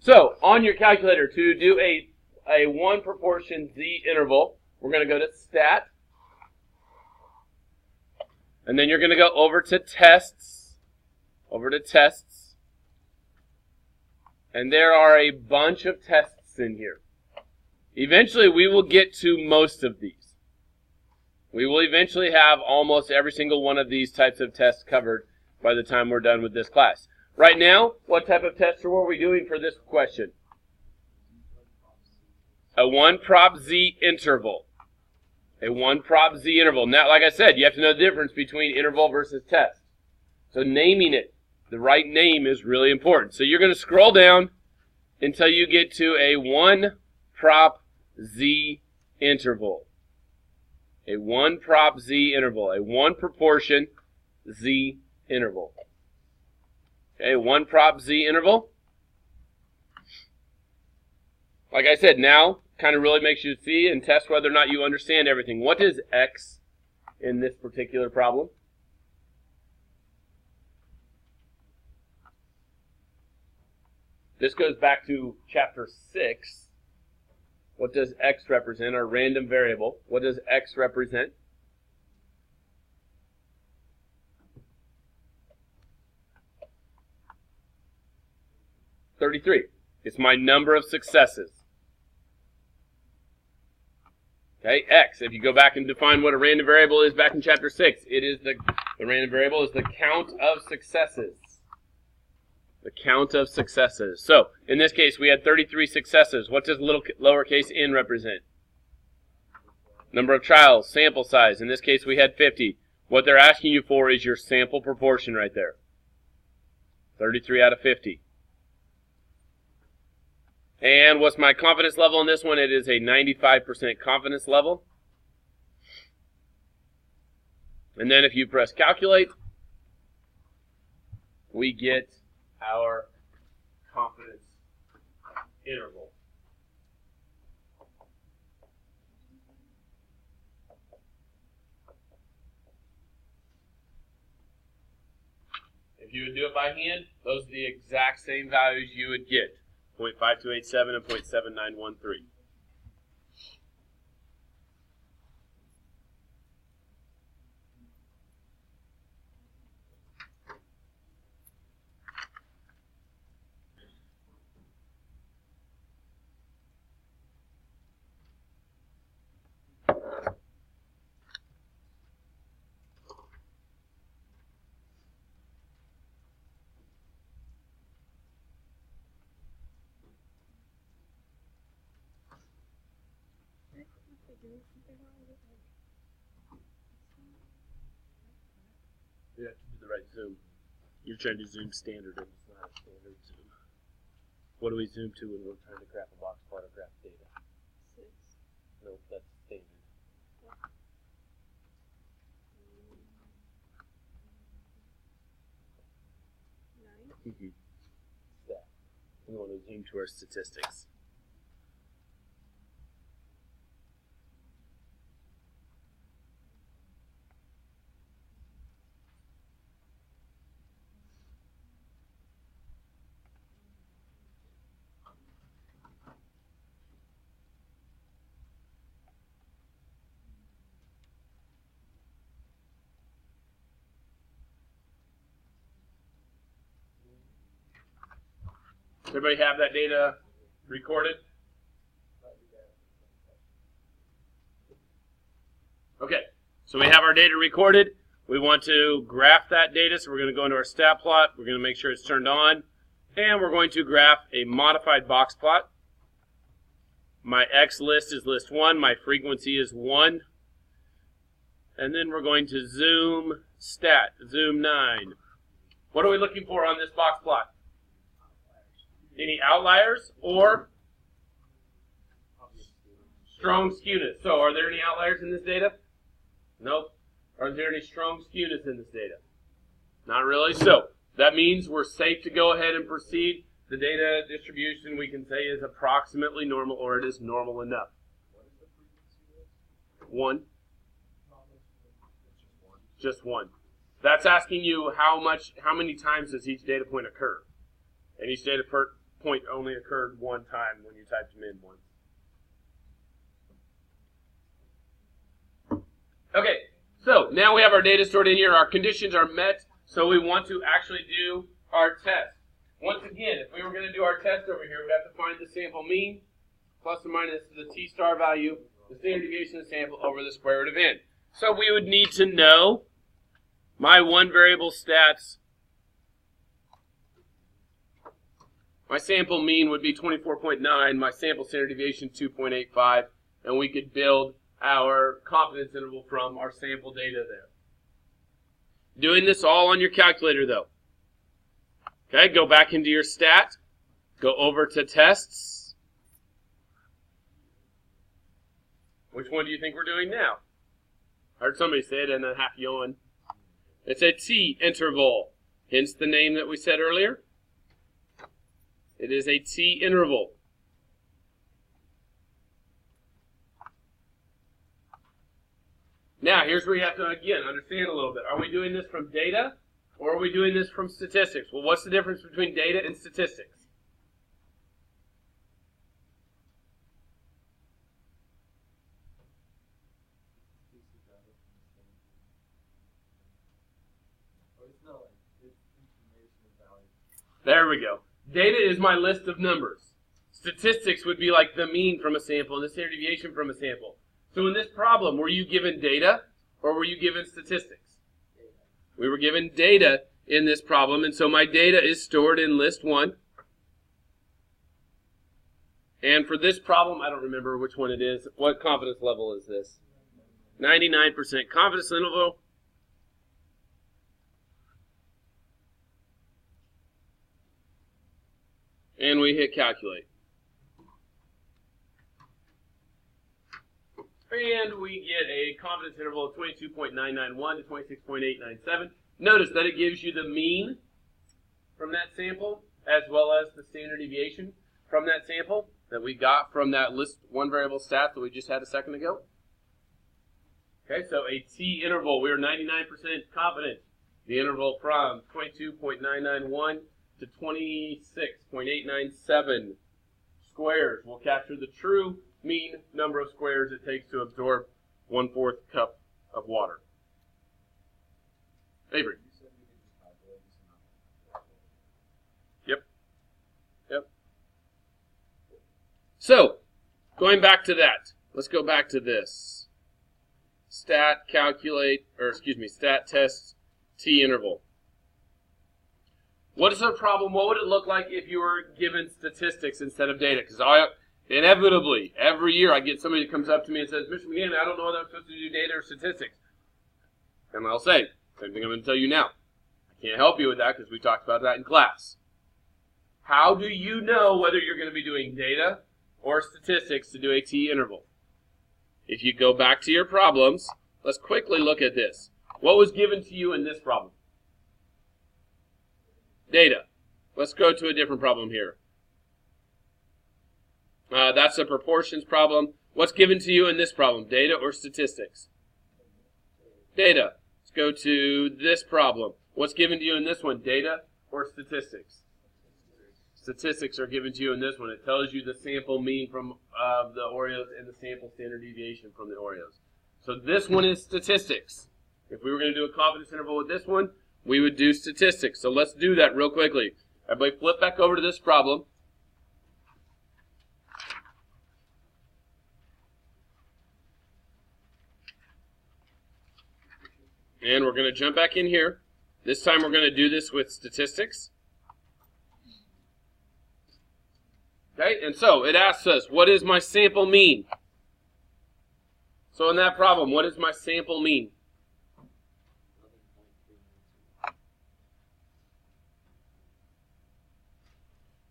So, on your calculator, to do a 1 proportion z interval, we're going to go to stat. And then you're going to go over to tests. And there are a bunch of tests in here. Eventually, we will get to most of these. We will eventually have almost every single one of these types of tests covered by the time we're done with this class. Right now, what type of tests were we doing for this question? A 1 prop z interval. A 1 prop z interval. Now, like I said, you have to know the difference between interval versus test. So naming it, the right name is really important. So you're going to scroll down until you get to a 1 prop z interval. A 1 prop z interval. A 1 proportion z interval. Okay, 1 prop z interval. Like I said, now kind of really makes you see and test whether or not you understand everything. What is x in this particular problem? This goes back to chapter 6. What does x represent? Our random variable. What does x represent? $33. It's my number of successes. Okay, x. If you go back and define what a random variable is back in chapter 6, it is the random variable is the count of successes. The count of successes. So, in this case, we had 33 successes. What does little lowercase n represent? Number of trials, sample size. In this case, we had 50. What they're asking you for is your sample proportion right there. 33 out of 50. And what's my confidence level on this one? It is a 95% confidence level. And then if you press calculate, we get our confidence interval. If you would do it by hand, those are the exact same values you would get. 0.5287 and 0.7913. You have to do the right zoom. You're trying to zoom standard, and it's not a standard zoom. What do we zoom to when we're trying to graph a box plot or graph data? 6. No, that's standard. Mm-hmm. That. We want to zoom to our statistics. Does everybody have that data recorded? Okay, so we have our data recorded. We want to graph that data, so we're going to go into our stat plot. We're going to make sure it's turned on. And we're going to graph a modified box plot. My X list is list 1. My frequency is 1. And then we're going to zoom stat, zoom 9. What are we looking for on this box plot? Any outliers or strong skewness? So are there any outliers in this data? Nope. Are there any strong skewness in this data? Not really. So that means we're safe to go ahead and proceed. The data distribution we can say is approximately normal, or it is normal enough. 1. Just 1. That's asking you how many times does each data point occur. And each data point only occurred one time when you typed them in once. Okay, so now we have our data stored in here. Our conditions are met, so we want to actually do our test. Once again, if we were going to do our test over here, we'd have to find the sample mean, plus or minus the t-star value, the standard deviation of the sample over the square root of n. So we would need to know my one variable stats. My sample mean would be 24.9, my sample standard deviation 2.85, and we could build our confidence interval from our sample data there. Doing this all on your calculator though. Okay, go back into your stat, go over to tests. Which one do you think we're doing now? I heard somebody say it and then half yawn. It's a t interval, hence the name that we said earlier. It is a t interval. Now, here's where you have to, again, understand a little bit. Are we doing this from data, or are we doing this from statistics? Well, what's the difference between data and statistics? There we go. Data is my list of numbers. Statistics would be like the mean from a sample and the standard deviation from a sample. So in this problem, were you given data or were you given statistics? We were given data in this problem, and so my data is stored in list 1. And for this problem, I don't remember which one it is. What confidence level is this? 99% confidence interval. And we hit calculate. And we get a confidence interval of 22.991 to 26.897. Notice that it gives you the mean from that sample as well as the standard deviation from that sample that we got from that list one variable stat that we just had a second ago. Okay, so a t interval, we are 99% confident. The interval from 22.991 to 26.897 squares will capture the true mean number of squares it takes to absorb 1/4 cup of water. Avery. Yep. So, going back to that, let's go back to this. Stat test t interval. What is the problem? What would it look like if you were given statistics instead of data? Because inevitably, every year I get somebody that comes up to me and says, Mr. McGinn, I don't know whether I'm supposed to do data or statistics. And I'll say, same thing I'm going to tell you now. I can't help you with that because we talked about that in class. How do you know whether you're going to be doing data or statistics to do a t interval? If you go back to your problems, let's quickly look at this. What was given to you in this problem? Data. Let's go to a different problem here. That's a proportions problem. What's given to you in this problem? Data or statistics? Data. Let's go to this problem. What's given to you in this one? Data or statistics? Statistics are given to you in this one. It tells you the sample mean from the Oreos and the sample standard deviation from the Oreos. So this one is statistics. If we were going to do a confidence interval with this one, we would do statistics. So let's do that real quickly. Everybody flip back over to this problem. And we're going to jump back in here. This time we're going to do this with statistics. Okay, and so it asks us, what is my sample mean? So in that problem, what is my sample mean?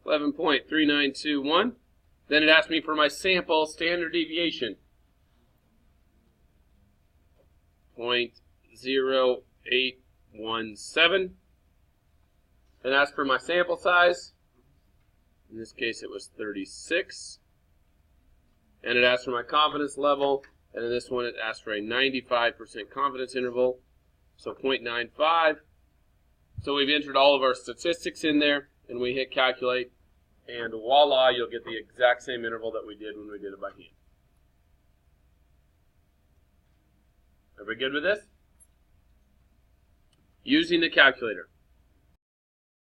11.3921. Then it asks me for my sample standard deviation. 0.0817. Then asks for my sample size. In this case, it was 36. And it asks for my confidence level. And in this one, it asks for a 95% confidence interval. So 0.95. So we've entered all of our statistics in there. And we hit calculate. and voila, you'll get the exact same interval that we did when we did it by hand. Are we good with this? Using the calculator.